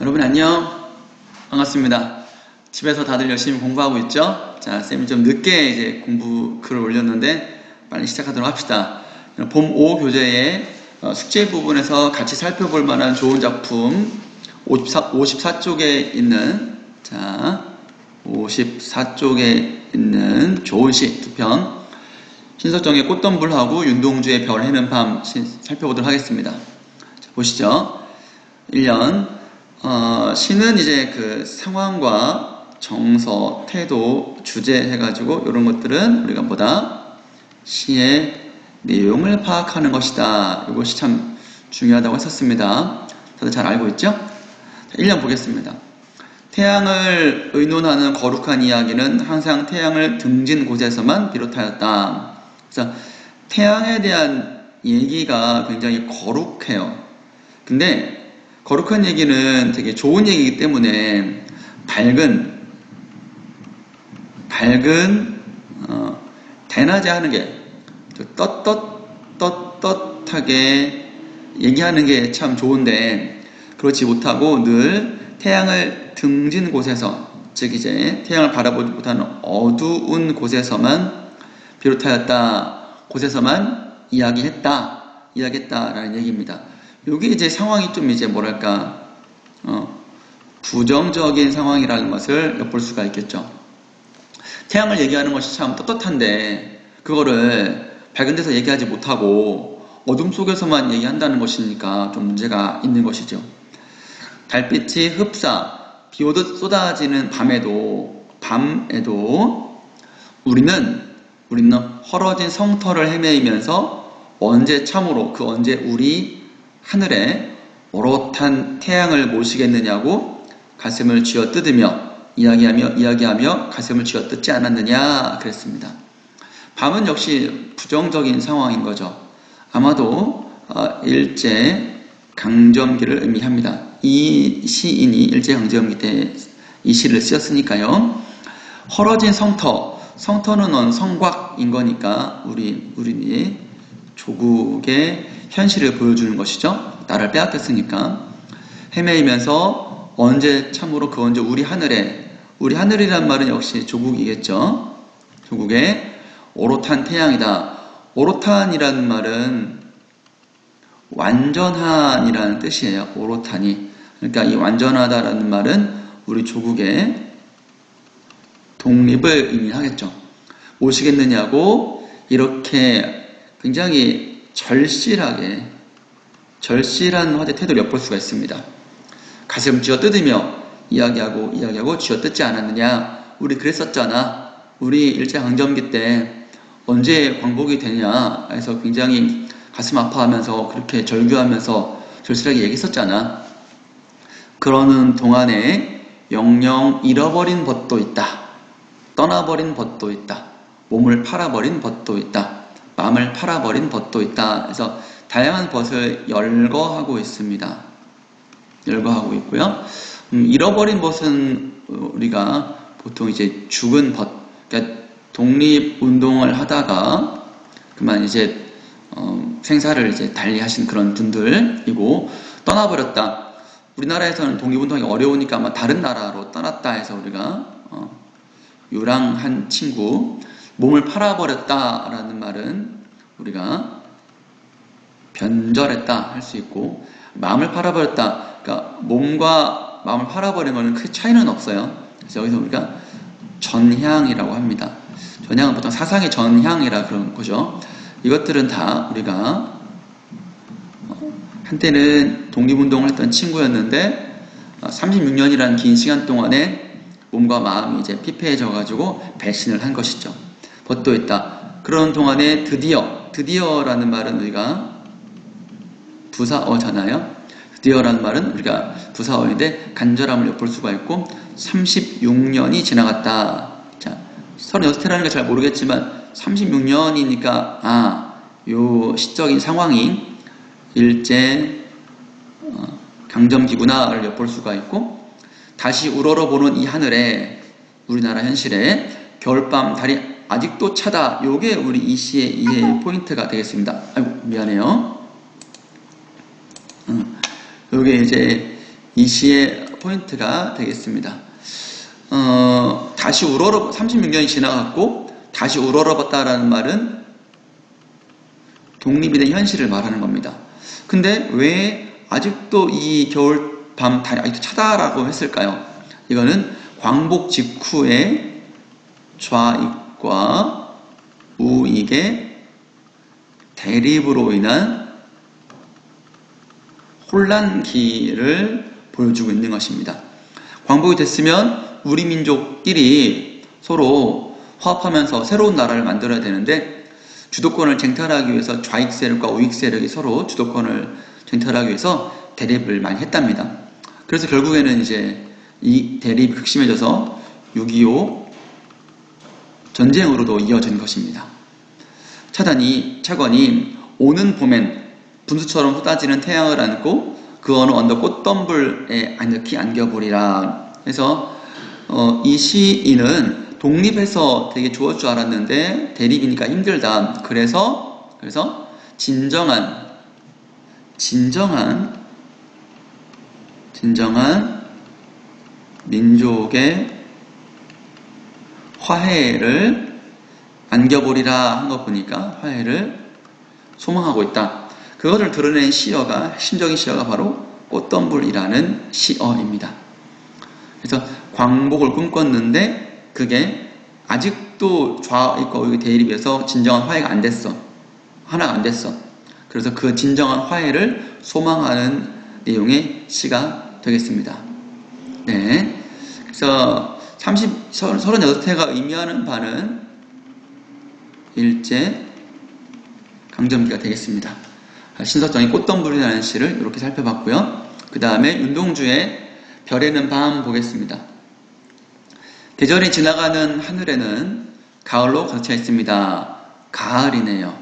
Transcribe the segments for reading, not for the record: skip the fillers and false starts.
여러분 안녕. 반갑습니다. 집에서 다들 열심히 공부하고 있죠? 자, 쌤이 좀 늦게 이제 공부 글을 올렸는데 빨리 시작하도록 합시다. 봄 5 교재의 숙제 부분에서 같이 살펴볼 만한 좋은 작품 54쪽에 있는 54쪽에 있는 좋은 시 두 편 신석정의 꽃덤불하고 윤동주의 별 해는 밤 살펴보도록 하겠습니다. 자, 보시죠. 1년 시는 이제 그 상황과 정서, 태도, 주제 해가지고 이런 것들은 우리가 뭐다? 시의 내용을 파악하는 것이다. 이것이 참 중요하다고 했었습니다. 다들 잘 알고 있죠? 자, 1년 보겠습니다. 태양을 의논하는 거룩한 이야기는 항상 태양을 등진 곳에서만 비롯하였다. 그래서 태양에 대한 얘기가 굉장히 거룩해요. 근데 거룩한 얘기는 되게 좋은 얘기이기 때문에 밝은 대낮에 하는 게 떳떳하게 얘기하는 게 참 좋은데 그렇지 못하고 늘 태양을 등진 곳에서, 즉 이제 태양을 바라보지 못하는 어두운 곳에서만 비롯하였다. 곳에서만 이야기했다라는 얘기입니다. 여기 이제 상황이 좀 이제 뭐랄까 부정적인 상황이라는 것을 엿볼 수가 있겠죠. 태양을 얘기하는 것이 참 떳떳한데 그거를 밝은 데서 얘기하지 못하고 어둠 속에서만 얘기한다는 것이니까 좀 문제가 있는 것이죠. 달빛이 흡사 비 오듯 쏟아지는 밤에도 우리는 헐어진 성터를 헤매이면서 언제 참으로 언제 우리 하늘에 오롯한 태양을 모시겠느냐고 가슴을 쥐어뜯으며 이야기하며 가슴을 쥐어뜯지 않았느냐 그랬습니다. 밤은 역시 부정적인 상황인 거죠. 아마도 일제 강점기를 의미합니다. 이 시인이 일제 강점기 때 이 시를 쓰였으니까요. 헐어진 성터는 성곽인 거니까 우리 조국의 현실을 보여주는 것이죠. 나를 빼앗겼으니까. 헤매이면서 언제 참으로 언제 우리 하늘이란 말은 역시 조국이겠죠. 조국의 오롯한 태양이다. 오롯한이라는 말은 완전한이라는 뜻이에요. 오롯하니. 그러니까 이 완전하다라는 말은 우리 조국의 독립을 의미하겠죠. 모시겠느냐고 이렇게 굉장히 절실한 화제 태도를 엿볼 수가 있습니다. 가슴 쥐어뜯으며 이야기하고 쥐어뜯지 않았느냐. 우리 그랬었잖아. 우리 일제강점기 때 언제 광복이 되냐 해서 굉장히 가슴 아파하면서 그렇게 절규하면서 절실하게 얘기했었잖아. 그러는 동안에 영영 잃어버린 벗도 있다. 떠나버린 벗도 있다. 몸을 팔아버린 벗도 있다. 마음을 팔아버린 벗도 있다. 그래서 다양한 벗을 열거하고 있습니다. 열거하고 있고요. 잃어버린 벗은 우리가 보통 이제 죽은 벗, 그러니까 독립운동을 하다가 그만 이제 생사를 이제 달리하신 그런 분들이고, 떠나버렸다. 우리나라에서는 독립운동이 어려우니까 아마 다른 나라로 떠났다 해서 우리가 유랑한 친구, 몸을 팔아버렸다라는 말은 우리가 변절했다 할 수 있고, 마음을 팔아버렸다, 그러니까 몸과 마음을 팔아버리는 것은 크게 차이는 없어요. 그래서 여기서 우리가 전향이라고 합니다. 전향은 보통 사상의 전향이라 그런 거죠. 이것들은 다 우리가 한때는 독립운동을 했던 친구였는데 36년이라는 긴 시간 동안에 몸과 마음이 이제 피폐해져가지고 배신을 한 것이죠. 벗도 있다. 그런 동안에 드디어라는 말은 우리가 부사어잖아요. 드디어라는 말은 우리가 부사어인데 간절함을 엿볼 수가 있고, 36년이 지나갔다. 자, 36태라는 게 잘 모르겠지만 36년이니까 요 시적인 상황이 일제 강점기구나를 엿볼 수가 있고, 다시 우러러보는 이 하늘에 우리나라 현실에 겨울밤 달이 아직도 차다. 요게 우리 이 시의 이해 포인트가 되겠습니다. 아이고 미안해요. 요게 이제 이 시의 포인트가 되겠습니다. 다시 우러러 36년이 지나갔고 다시 우러러봤다라는 말은 독립이 된 현실을 말하는 겁니다. 근데 왜 아직도 이 겨울밤 달이 아직도 차다라고 했을까요? 이거는 광복 직후에 좌익과 우익의 대립으로 인한 혼란기를 보여주고 있는 것입니다. 광복이 됐으면 우리 민족끼리 서로 화합하면서 새로운 나라를 만들어야 되는데 주도권을 쟁탈하기 위해서 좌익 세력과 우익 세력이 서로 주도권을 쟁탈하기 위해서 대립을 많이 했답니다. 그래서 결국에는 이제 이 대립이 극심해져서 6.25 전쟁으로도 이어진 것입니다. 차관이 오는 봄엔 분수처럼 쏟아지는 태양을 안고 그 어느 언덕 꽃덤불에 아늑히 안겨보리라 해서 이 시인은 독립해서 되게 좋을 줄 알았는데 대립이니까 힘들다. 그래서 진정한 민족의 화해를 안겨보리라 한 거 보니까 화해를 소망하고 있다. 그것을 드러낸 시어가 핵심적인 시어가 바로 꽃덤불이라는 시어입니다. 그래서 광복을 꿈꿨는데 그게 아직도 좌익과 우익의 대립에서 진정한 화해가 안 됐어. 하나가 안 됐어. 그래서 그 진정한 화해를 소망하는 내용의 시가 되겠습니다. 네. 그래서 36회가 의미하는 바는 일제 강점기가 되겠습니다. 신석정의 꽃덤불이라는 시를 이렇게 살펴봤고요. 그 다음에 윤동주의 별에는 밤 보겠습니다. 계절이 지나가는 하늘에는 가을로 가득 차 있습니다. 가을이네요.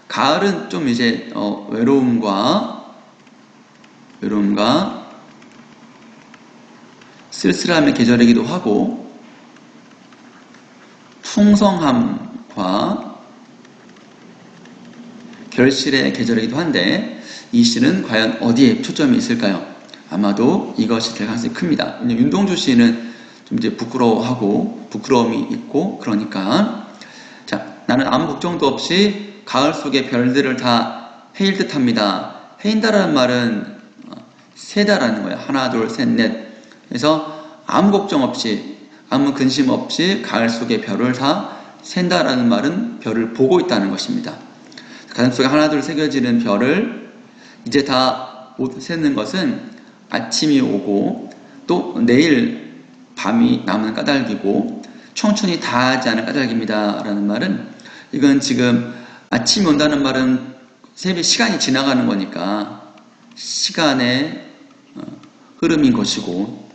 가을은 좀 이제 외로움과 쓸쓸함의 계절이기도 하고 풍성함과 결실의 계절이기도 한데 이 시는 과연 어디에 초점이 있을까요? 아마도 이것이 될 가능성이 큽니다. 윤동주 시는 좀 이제 부끄러움이 있고 그러니까 자, 나는 아무 걱정도 없이 가을 속의 별들을 다 헤일 듯 합니다. 헤인다라는 말은 세다라는 거예요. 하나, 둘, 셋, 넷. 그래서 아무 걱정 없이 아무 근심 없이 가을 속의 별을 다 센다라는 말은 별을 보고 있다는 것입니다. 가슴속에 하나 둘 새겨지는 별을 이제 다 못 세는 것은 아침이 오고 또 내일 밤이 남은 까닭이고 청춘이 다하지 않은 까닭입니다 라는 말은 이건 지금 아침이 온다는 말은 새벽 시간이 지나가는 거니까 시간의 흐름인 것이고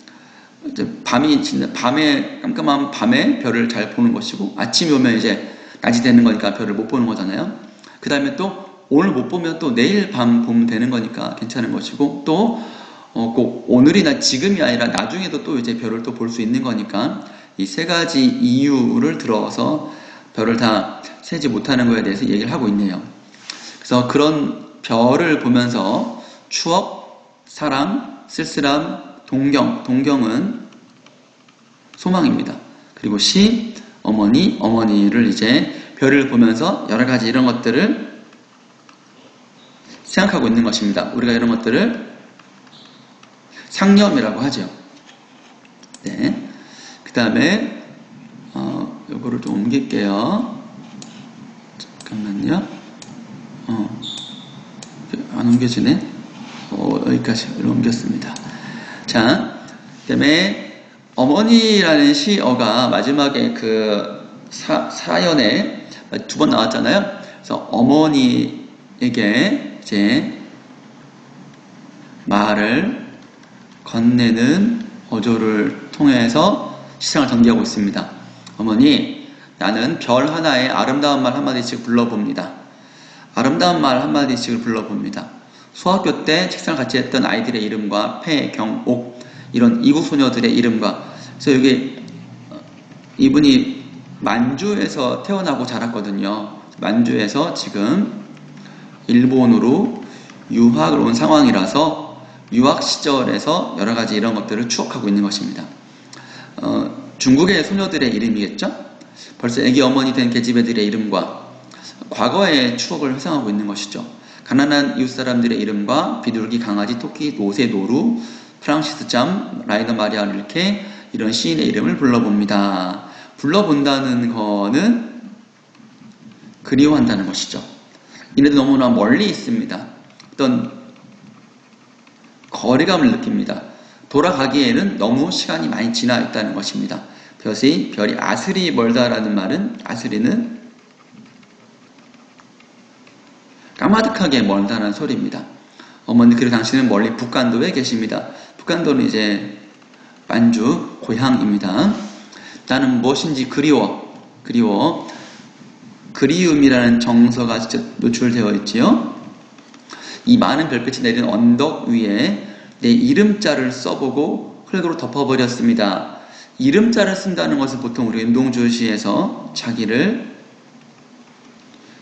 이제 밤에 깜깜한 밤에 별을 잘 보는 것이고 아침이 오면 이제 낮이 되는 거니까 별을 못 보는 거잖아요. 그 다음에 또 오늘 못 보면 또 내일 밤 보면 되는 거니까 괜찮은 것이고 또 꼭 오늘이나 지금이 아니라 나중에도 또 이제 별을 또 볼 수 있는 거니까 이 세 가지 이유를 들어서 별을 다 세지 못하는 거에 대해서 얘기를 하고 있네요. 그래서 그런 별을 보면서 추억, 사랑, 쓸쓸함, 동경은 소망입니다. 그리고 시, 어머니를 이제 별을 보면서 여러 가지 이런 것들을 생각하고 있는 것입니다. 우리가 이런 것들을 상념이라고 하죠. 네. 그 다음에 요거를 좀 옮길게요. 잠깐만요. 안 옮겨지네. 여기까지 옮겼습니다. 자, 그 다음에 어머니라는 시어가 마지막에 그 사연에 두 번 나왔잖아요. 그래서 어머니에게 이제 말을 건네는 어조를 통해서 시상을 전개하고 있습니다. 어머니, 나는 별 하나에 아름다운 말 한마디씩 불러봅니다. 아름다운 말 한마디씩을 불러봅니다. 소학교 때 책상을 같이 했던 아이들의 이름과 폐, 경, 옥 이런 이국 소녀들의 이름과 그래서 여기 이분이 만주에서 태어나고 자랐거든요. 만주에서 지금 일본으로 유학을 온 상황이라서 유학 시절에서 여러 가지 이런 것들을 추억하고 있는 것입니다. 중국의 소녀들의 이름이겠죠? 벌써 애기 어머니 된 계집애들의 이름과 과거의 추억을 회상하고 있는 것이죠. 가난한 이웃 사람들의 이름과 비둘기, 강아지, 토끼, 노새, 노루, 프랑시스 짬, 라이너 마리아 릴케 이런 시인의 이름을 불러봅니다. 불러본다는 거는 그리워한다는 것이죠. 이네들 너무나 멀리 있습니다. 어떤 거리감을 느낍니다. 돌아가기에는 너무 시간이 많이 지나 있다는 것입니다. 별이 아스리 멀다라는 말은 아스리는 까마득하게 멀다는 소리입니다. 어머니 그리고 당신은 멀리 북간도에 계십니다. 북간도는 이제 만주 고향입니다. 나는 무엇인지 그리움이라는 정서가 직접 노출되어 있지요. 이 많은 별빛이 내린 언덕 위에 내 이름자를 써보고 흙으로 덮어버렸습니다. 이름자를 쓴다는 것은 보통 우리 윤동주시에서 자기를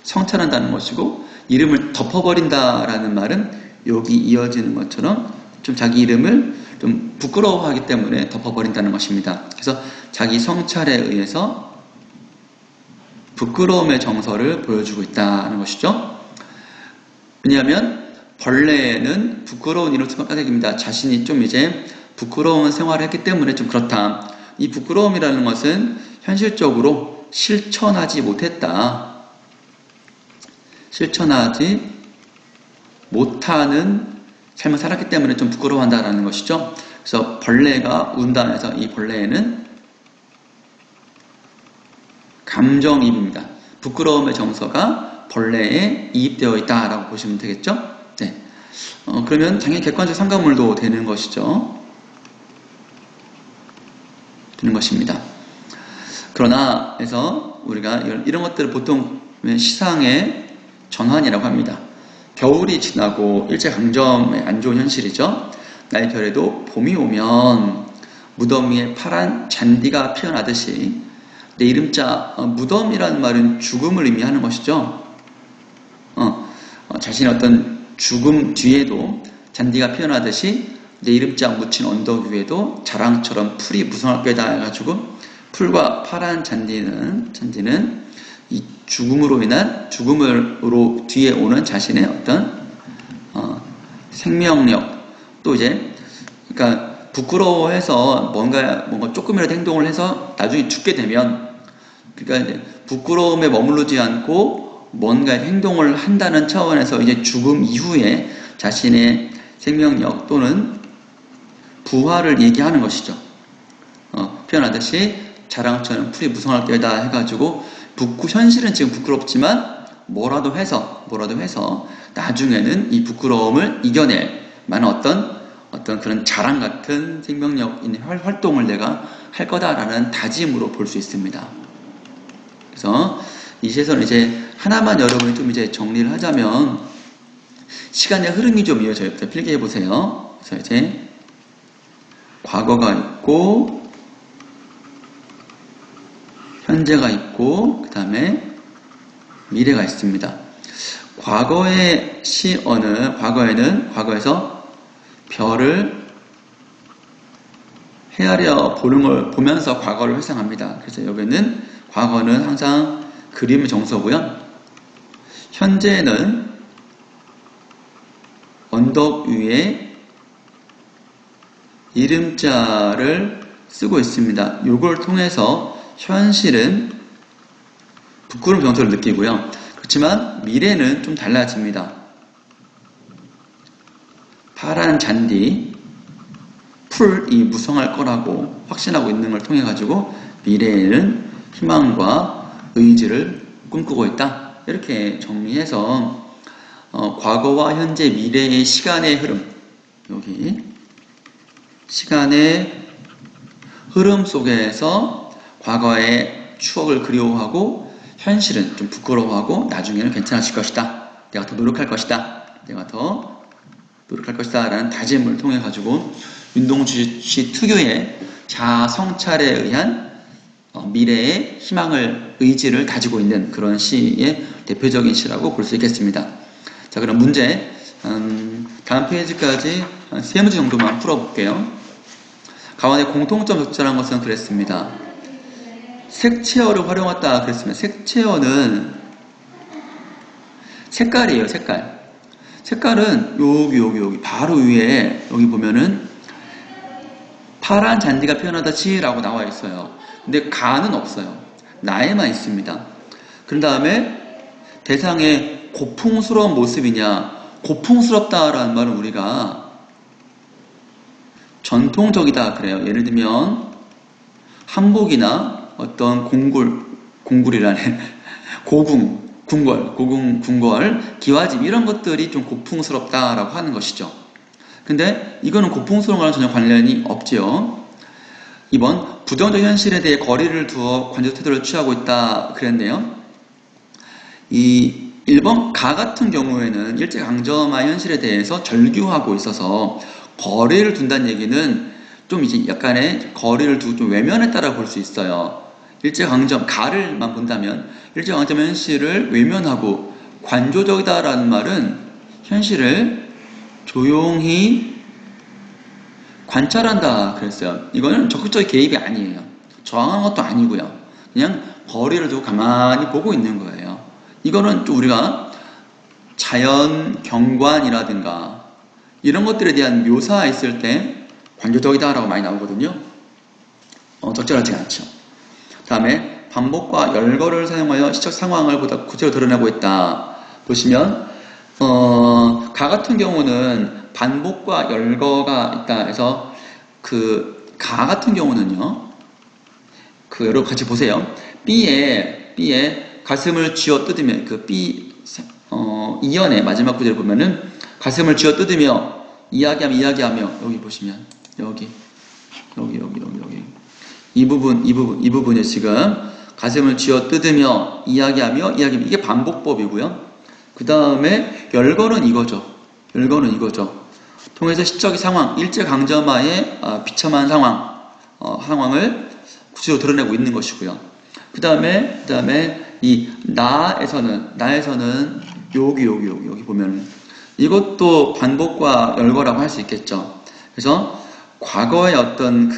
성찰한다는 것이고, 이름을 덮어버린다라는 말은 여기 이어지는 것처럼 좀 자기 이름을 좀 부끄러워하기 때문에 덮어버린다는 것입니다. 그래서 자기 성찰에 의해서 부끄러움의 정서를 보여주고 있다는 것이죠. 왜냐하면 벌레는 부끄러운 일을 까닭입니다. 자신이 좀 이제 부끄러운 생활을 했기 때문에 좀 그렇다. 이 부끄러움이라는 것은 현실적으로 실천하지 못하는 삶을 살았기 때문에 좀 부끄러워한다는 것이죠. 그래서 벌레가 운다 해서 이 벌레에는 감정이입입니다. 부끄러움의 정서가 벌레에 이입되어 있다라고 보시면 되겠죠. 네. 그러면 당연히 객관적 상관물도 되는 것이죠. 되는 것입니다. 그러나 해서 우리가 이런 것들을 보통 시상의 전환이라고 합니다. 겨울이 지나고 일제강점의 안 좋은 현실이죠. 나의 결에도 봄이 오면 무덤 위에 파란 잔디가 피어나듯이 내 이름자 무덤이라는 말은 죽음을 의미하는 것이죠. 자신의 어떤 죽음 뒤에도 잔디가 피어나듯이 내 이름자 묻힌 언덕 위에도 자랑처럼 풀이 무성할 거다 해가지고 풀과 파란 잔디는 이 죽음으로 뒤에 오는 자신의 어떤 생명력, 또 이제 그러니까 부끄러워해서 뭔가 조금이라도 행동을 해서 나중에 죽게 되면, 그러니까 이제 부끄러움에 머무르지 않고 뭔가 행동을 한다는 차원에서 이제 죽음 이후에 자신의 생명력 또는 부활을 얘기하는 것이죠. 표현하듯이 자랑처럼 풀이 무성할 때다 해가지고 현실은 지금 부끄럽지만 뭐라도 해서 나중에는 이 부끄러움을 이겨낼 만한 어떤 그런 자랑 같은 생명력 있는 활동을 내가 할 거다라는 다짐으로 볼 수 있습니다. 그래서 이 시에서는 이제 하나만 여러분이 좀 이제 정리를 하자면 시간의 흐름이 좀 이어져 있다. 필기해 보세요. 그래서 이제 과거가 있고 현재가 있고 그 다음에 미래가 있습니다. 과거에서 별을 헤아려 보는 걸 보면서 과거를 회상합니다. 그래서 여기는 과거는 항상 그림의 정서고요. 현재는 언덕 위에 이름자를 쓰고 있습니다. 이걸 통해서 현실은 부끄러운 정서를 느끼고요. 그렇지만 미래는 좀 달라집니다. 파란 잔디, 풀이 무성할 거라고 확신하고 있는 걸 통해 가지고 미래에는 희망과 의지를 꿈꾸고 있다. 이렇게 정리해서 과거와 현재, 미래의 시간의 흐름, 여기 시간의 흐름 속에서 과거의 추억을 그리워하고 현실은 좀 부끄러워하고 나중에는 괜찮아질 것이다. 내가 더 노력할 것이다. 라는 다짐을 통해 가지고 윤동주 씨 특유의 자아 성찰에 의한 미래의 의지를 가지고 있는 그런 시의 대표적인 시라고 볼 수 있겠습니다. 자, 그럼 문제 다음 페이지까지 한 3문제 정도만 풀어볼게요. 가운데 공통점 적절한 것은 그랬습니다. 색채어를 활용했다 그랬습니다. 색채어는 색깔이에요, 색깔. 색깔은 여기 바로 위에 여기 보면은 파란 잔디가 피어나다치 라고 나와 있어요. 근데 가는 없어요. 나에만 있습니다. 그런 다음에 대상의 고풍스러운 모습이냐, 고풍스럽다라는 말은 우리가 전통적이다 그래요. 예를 들면 한복이나 어떤 공굴이라네 궁궐, 기와집 이런 것들이 좀 고풍스럽다라고 하는 것이죠. 근데 이거는 고풍스러운 거랑 전혀 관련이 없지요. 2번 부정적 현실에 대해 거리를 두어 관조 태도를 취하고 있다 그랬네요. 이 1번 가 같은 경우에는 일제강점화 현실에 대해서 절규하고 있어서 거리를 둔다는 얘기는 좀 이제 약간의 거리를 두고 좀 외면했다라고 볼 수 있어요. 가를만 본다면 일제강점 현실을 외면하고 관조적이다라는 말은 현실을 조용히 관찰한다 그랬어요. 이거는 적극적인 개입이 아니에요. 저항한 것도 아니고요. 그냥 거리를 두고 가만히 보고 있는 거예요. 이거는 또 우리가 자연 경관이라든가 이런 것들에 대한 묘사 있을 때 관조적이다 라고 많이 나오거든요. 적절하지 않죠. 다음에 반복과 열거를 사용하여 시적 상황을 보다 구체적으로 드러내고 있다. 보시면 가 같은 경우는 반복과 열거가 있다 해서 가 같은 경우는요. 여러분 같이 보세요. B에 가슴을 쥐어 뜯으면 이연의 마지막 구절을 보면은 가슴을 쥐어 뜯으며 이야기하며 여기 보시면 여기 이 부분에 지금 가슴을 쥐어 뜯으며 이야기하며 이게 반복법이고요. 그 다음에 열거는 이거죠. 통해서 시적인 상황, 일제강점화의 비참한 상황을 구체적으로 드러내고 있는 것이고요. 그 다음에 이 나에서는 여기 보면은 이것도 반복과 열거라고 할 수 있겠죠. 그래서 과거의 어떤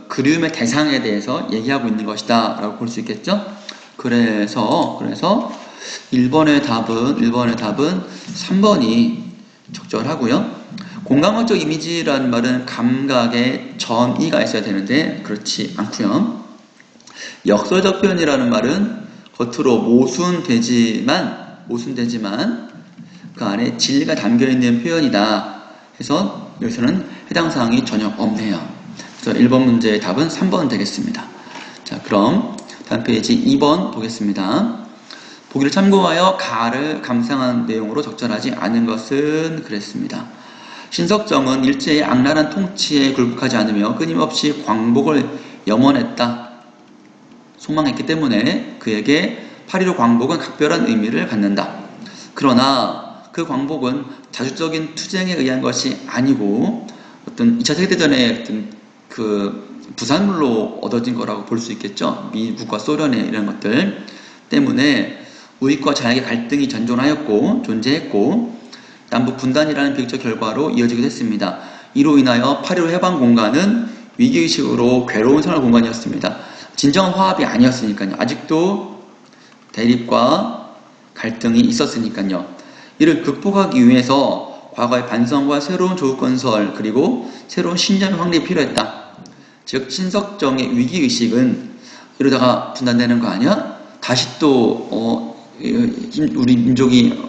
그리움의 대상에 대해서 얘기하고 있는 것이다 라고 볼 수 있겠죠. 그래서 1번의 답은 3번이 적절하고요. 공감학적 이미지라는 말은 감각의 전이가 있어야 되는데 그렇지 않고요. 역설적 표현이라는 말은 겉으로 모순되지만 그 안에 진리가 담겨있는 표현이다 해서 여기서는 해당 사항이 전혀 없네요. 그래서 1번 문제의 답은 3번 되겠습니다. 자, 그럼 다음 페이지 2번 보겠습니다. 보기를 참고하여 가를 감상한 내용으로 적절하지 않은 것은 그랬습니다. 신석정은 일제의 악랄한 통치에 굴복하지 않으며 끊임없이 광복을 염원했다. 소망했기 때문에 그에게 8.15 광복은 각별한 의미를 갖는다. 그러나 그 광복은 자주적인 투쟁에 의한 것이 아니고 어떤 2차 세계대전의 어떤 부산물로 얻어진 거라고 볼 수 있겠죠. 미국과 소련의 이런 것들 때문에 우익과 좌익의 갈등이 존재했고 남북 분단이라는 비극적 결과로 이어지기도 했습니다. 이로 인하여 8.15 해방 공간은 위기의식으로 괴로운 생활 공간이었습니다. 진정한 화합이 아니었으니까요. 아직도 대립과 갈등이 있었으니까요. 이를 극복하기 위해서 과거의 반성과 새로운 조국건설 그리고 새로운 신념의 확립이 필요했다. 즉 신석정의 위기의식은 이러다가 분단되는 거 아니야? 다시 또 우리 민족이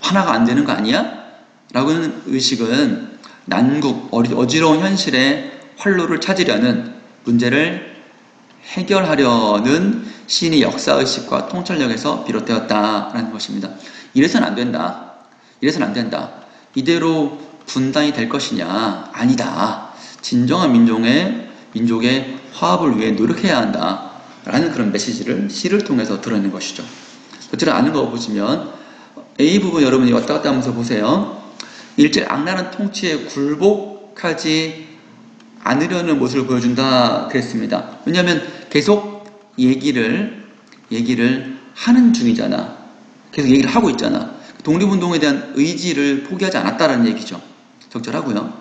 하나가 안 되는 거 아니야? 라고 하는 의식은 난국, 어지러운 현실의 활로를 찾으려는 문제를 해결하려는 시인의 역사의식과 통찰력에서 비롯되었다라는 것입니다. 이래서는 안 된다. 이대로 분단이 될 것이냐? 아니다. 진정한 민족의 화합을 위해 노력해야 한다. 라는 그런 메시지를 시를 통해서 드러내는 것이죠. 어쨌든 아는 거 보시면 A 부분 여러분이 왔다 갔다 하면서 보세요. 일제 악랄한 통치에 굴복하지 않으려는 모습을 보여준다 그랬습니다. 왜냐하면 계속 얘기를 하는 중이잖아. 계속 얘기를 하고 있잖아. 독립운동에 대한 의지를 포기하지 않았다는 얘기죠. 적절하고요.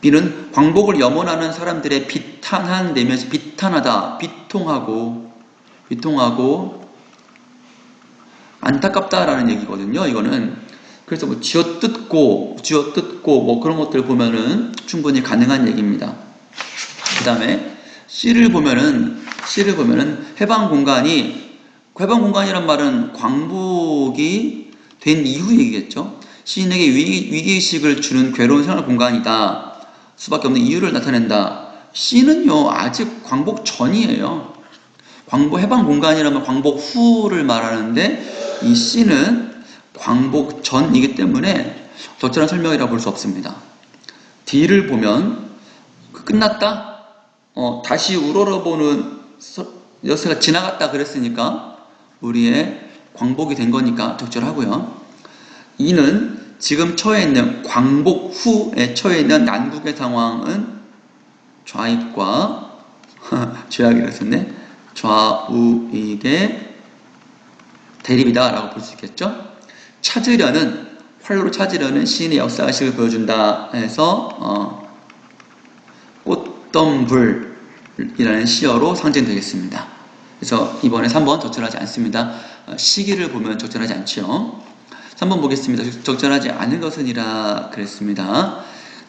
B는 광복을 염원하는 사람들의 비탄한 내면에서 비탄하다, 비통하고 안타깝다라는 얘기거든요. 이거는 그래서 뭐 쥐어뜯고 뭐 그런 것들 보면은 충분히 가능한 얘기입니다. 그 다음에 C를 보면은 해방 공간이란 말은 광복이 된 이후 얘기겠죠. 시인에게 위기의식을 주는 괴로운 생활 공간이다 수밖에 없는 이유를 나타낸다. C는요 아직 광복 전이에요. 해방 공간이라면 광복 후를 말하는데 이 C는 광복 전이기 때문에 적절한 설명이라고 볼 수 없습니다. D를 보면 끝났다? 다시 우러러보는 여세가 지나갔다 그랬으니까 우리의 광복이 된 거니까 적절하고요. E는 지금 처해 있는 광복 후에 처해 있는 난국의 상황은 좌익과 죄악이라고 했네. 좌우익의 대립이다 라고 볼 수 있겠죠. 활로로 찾으려는 시인의 역사의식을 보여준다 해서 꽃덤불이라는 시어로 상징되겠습니다. 그래서 이번에 3번 적절하지 않습니다. 시기를 보면 적절하지 않죠. 3번 보겠습니다. 적절하지 않은 것은이라 그랬습니다.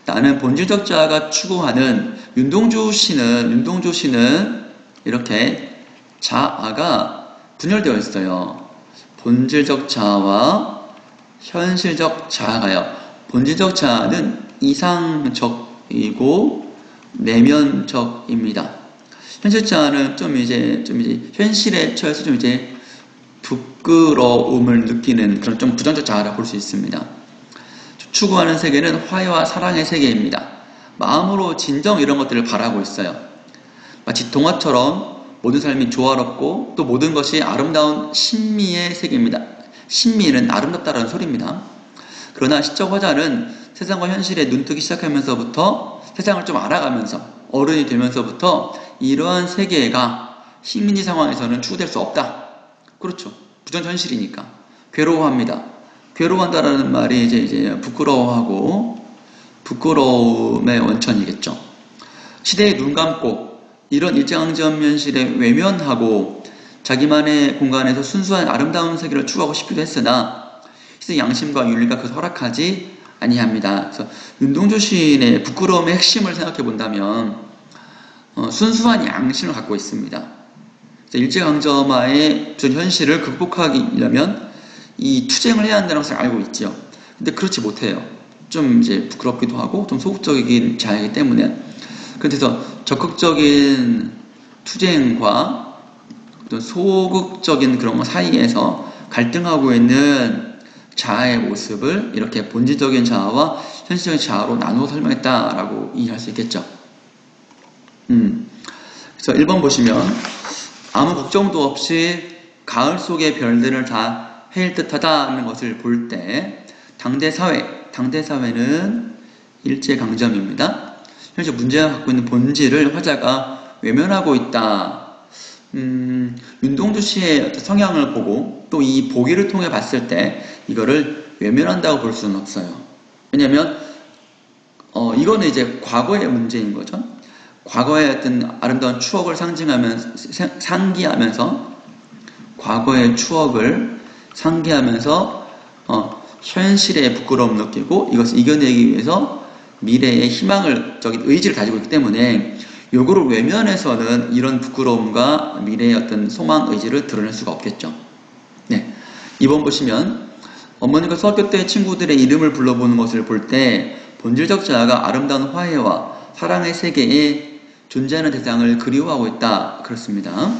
나는 본질적 자아가 추구하는 윤동주 씨는 이렇게 자아가 분열되어 있어요. 본질적 자아와 현실적 자아가요. 본질적 자아는 이상적이고 내면적입니다. 현실 자아는 좀 이제 현실에 처해서 좀 이제 부끄러움을 느끼는 그런 좀 부정적 자아라 볼 수 있습니다. 추구하는 세계는 화해와 사랑의 세계입니다. 마음으로 진정 이런 것들을 바라고 있어요. 마치 동화처럼 모든 삶이 조화롭고 또 모든 것이 아름다운 신미의 세계입니다. 신미는 아름답다라는 소리입니다. 그러나 시적 화자는 세상과 현실에 눈뜨기 시작하면서부터 세상을 좀 알아가면서 어른이 되면서부터 이러한 세계가 식민지 상황에서는 추구될 수 없다. 그렇죠. 부정현실이니까 괴로워합니다. 괴로워한다라는 말이 이제 부끄러워하고 부끄러움의 원천이겠죠. 시대에 눈 감고 이런 일제강점 현실에 외면하고 자기만의 공간에서 순수한 아름다운 세계를 추구하고 싶기도 했으나 희생 양심과 윤리가 그것을 허락하지 아니합니다. 그래서 윤동주 시인의 부끄러움의 핵심을 생각해 본다면 순수한 양심을 갖고 있습니다. 일제강점하의 현실을 극복하려면 이 투쟁을 해야 한다는 것을 알고 있죠. 근데 그렇지 못해요. 좀 이제 부끄럽기도 하고 좀 소극적이긴 자이기 때문에. 그래서 적극적인 투쟁과 어떤 소극적인 그런 것 사이에서 갈등하고 있는 자아의 모습을 이렇게 본질적인 자아와 현실적인 자아로 나누어 설명했다라고 이해할 수 있겠죠. 그래서 1번 보시면 아무 걱정도 없이 가을 속의 별들을 다 헤일 듯하다는 것을 볼 때 당대 사회는 일제강점입니다. 현재 문제가 갖고 있는 본질을 화자가 외면하고 있다. 윤동주 씨의 성향을 보고 또 이 보기를 통해 봤을 때 이거를 외면한다고 볼 수는 없어요. 왜냐하면 이거는 이제 과거의 문제인 거죠. 과거의 어떤 아름다운 추억을 상기하면서 과거의 추억을 상기하면서 현실의 부끄러움 느끼고 이것을 이겨내기 위해서 미래의 희망적인 의지를 가지고 있기 때문에 요거를 외면해서는 이런 부끄러움과 미래의 어떤 소망 의지를 드러낼 수가 없겠죠. 네, 2번 보시면 어머니가 수학교 때 친구들의 이름을 불러보는 것을 볼 때 본질적 자아가 아름다운 화해와 사랑의 세계에 존재하는 대상을 그리워하고 있다. 그렇습니다.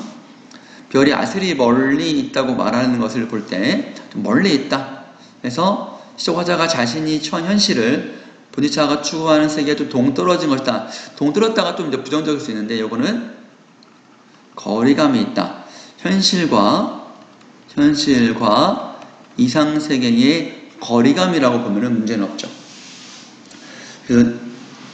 별이 아슬히 멀리 있다고 말하는 것을 볼 때 좀 멀리 있다. 그래서 시적 화자가 자신이 처한 현실을 본질자아가 추구하는 세계에 좀 동떨어진 것이다. 동떨었다가 좀 이제 부정적일 수 있는데 이거는 거리감이 있다. 현실과 이상 세계의 거리감이라고 보면은 문제는 없죠. 그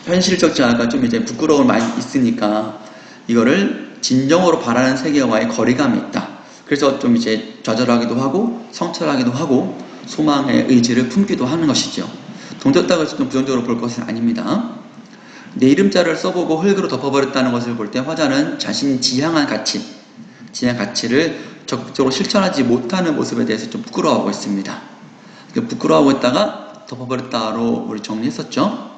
현실적 자아가 좀 이제 부끄러움이 많이 있으니까 이거를 진정으로 바라는 세계와의 거리감이 있다. 그래서 좀 이제 좌절하기도 하고 성찰하기도 하고 소망의 의지를 품기도 하는 것이죠. 동졌다고 해서 좀 부정적으로 볼 것은 아닙니다. 내 이름자를 써보고 흙으로 덮어버렸다는 것을 볼 때 화자는 자신이 지향한 가치를 적극적으로 실천하지 못하는 모습에 대해서 좀 부끄러워하고 있습니다. 부끄러워하고 있다가 덮어버렸다로 우리 정리했었죠.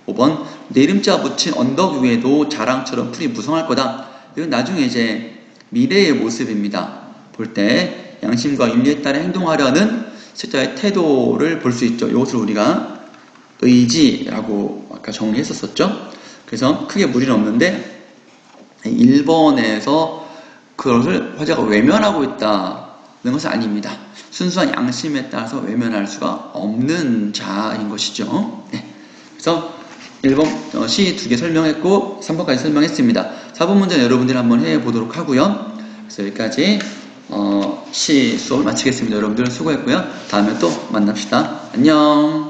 5번 내 이름자 붙인 언덕 위에도 자랑처럼 풀이 무성할 거다. 이건 나중에 이제 미래의 모습입니다. 볼 때 양심과 윤리에 따라 행동하려는 실자의 태도를 볼 수 있죠. 이것을 우리가 의지라고 아까 정리했었죠. 그래서 크게 무리는 없는데 1번에서 그것을 화자가 외면하고 있다는 것은 아닙니다. 순수한 양심에 따라서 외면할 수가 없는 자인 것이죠. 네. 그래서 1번 시 2개 설명했고 3번까지 설명했습니다. 4번 문제는 여러분들이 한번 해보도록 하고요. 그래서 여기까지 시 수업을 마치겠습니다. 여러분들 수고했고요. 다음에 또 만납시다. 안녕.